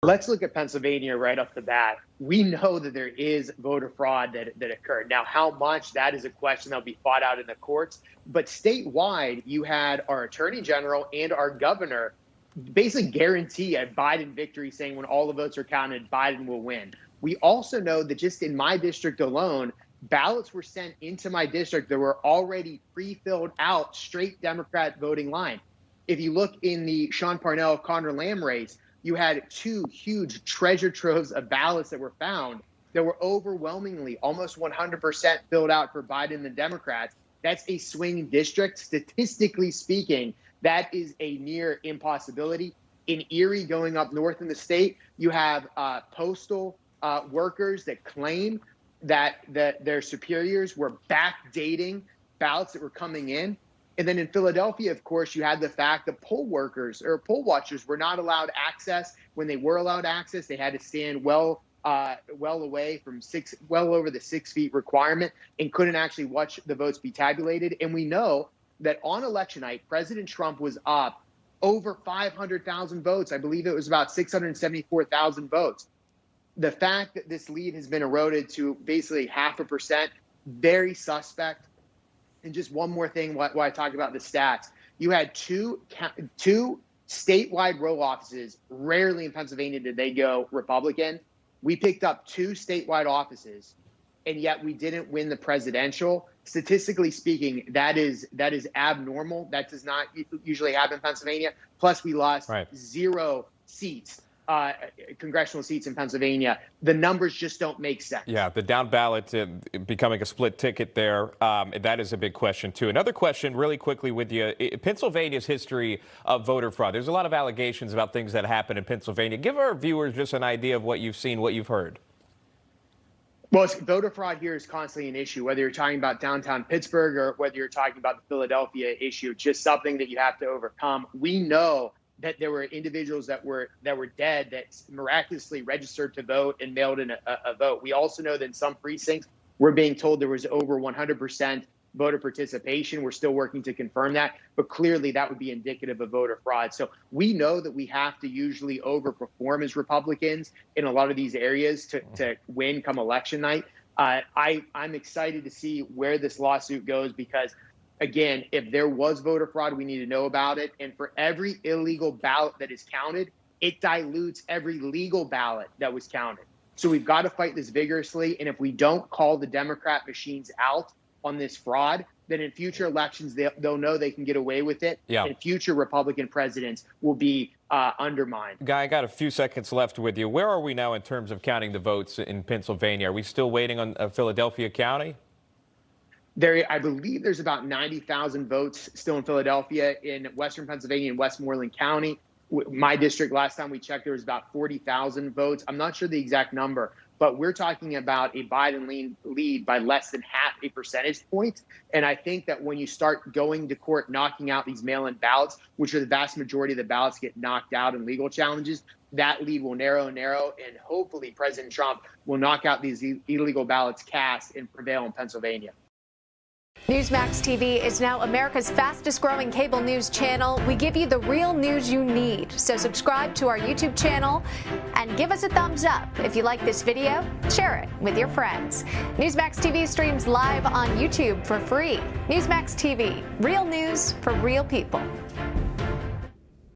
Let's look at Pennsylvania right off the bat. We know that there is voter fraud that occurred. Now, how much, that is a question that'll be fought out in the courts. But statewide, you had our attorney general and our governor basically guarantee a Biden victory, saying when all the votes are counted, Biden will win. We also know that just in my district alone, ballots were sent into my district that were already pre-filled out, straight Democrat voting line. If you look in the Sean Parnell, Conor Lamb race, you had two huge treasure troves of ballots that were found that were overwhelmingly almost 100% filled out for Biden and the Democrats. That's a swing district. Statistically speaking, that is a near impossibility. In Erie, going up north in the state, you have postal workers that claim that their superiors were backdating ballots that were coming in. And then in Philadelphia, of course, you had the fact that poll workers or poll watchers were not allowed access. When they were allowed access, they had to stand well away from well over the 6 feet requirement and couldn't actually watch the votes be tabulated. And we know that on election night, President Trump was up over 500,000 votes. I believe it was about 674,000 votes. The fact that this lead has been eroded to basically 0.5%, very suspect. And just one more thing while I talk about the stats. You had two statewide row offices. Rarely in Pennsylvania did they go Republican. We picked up 2 statewide offices, and yet we didn't win the presidential. Statistically speaking, that is abnormal. That does not usually happen in Pennsylvania. Plus, we lost 0 seats. Congressional seats in Pennsylvania. The numbers just don't make sense. Yeah, the down ballot becoming a split ticket there, that is a big question, too. Another question really quickly with you. Pennsylvania's history of voter fraud. There's a lot of allegations about things that happen in Pennsylvania. Give our viewers just an idea of what you've seen, what you've heard. Well, voter fraud here is constantly an issue, whether you're talking about downtown Pittsburgh or whether you're talking about the Philadelphia issue. It's just something that you have to overcome. We know that there were individuals that were dead that miraculously registered to vote and mailed in a vote. We also know that in some precincts, we're being told there was over 100% voter participation. We're still working to confirm that, but clearly that would be indicative of voter fraud. So we know that we have to usually overperform as Republicans in a lot of these areas to win come election night. I'm excited to see where this lawsuit goes because, again, if there was voter fraud, we need to know about it. And for every illegal ballot that is counted, it dilutes every legal ballot that was counted. So we've got to fight this vigorously. And if we don't call the Democrat machines out on this fraud, then in future elections, they'll know they can get away with it. Yeah. And future Republican presidents will be undermined. Guy, I got a few seconds left with you. Where are we now in terms of counting the votes in Pennsylvania? Are we still waiting on Philadelphia County? I believe there's about 90,000 votes still in Philadelphia. In Western Pennsylvania and Westmoreland County, my district, last time we checked, there was about 40,000 votes. I'm not sure the exact number, but we're talking about a Biden lead by less than 0.5 percentage point. And I think that when you start going to court, knocking out these mail-in ballots, which are the vast majority of the ballots get knocked out in legal challenges, that lead will narrow, and hopefully President Trump will knock out these illegal ballots cast and prevail in Pennsylvania. Newsmax TV is now America's fastest growing cable news channel. We give you the real news you need. So subscribe to our YouTube channel and give us a thumbs up. If you like this video, share it with your friends. Newsmax TV streams live on YouTube for free. Newsmax TV, real news for real people.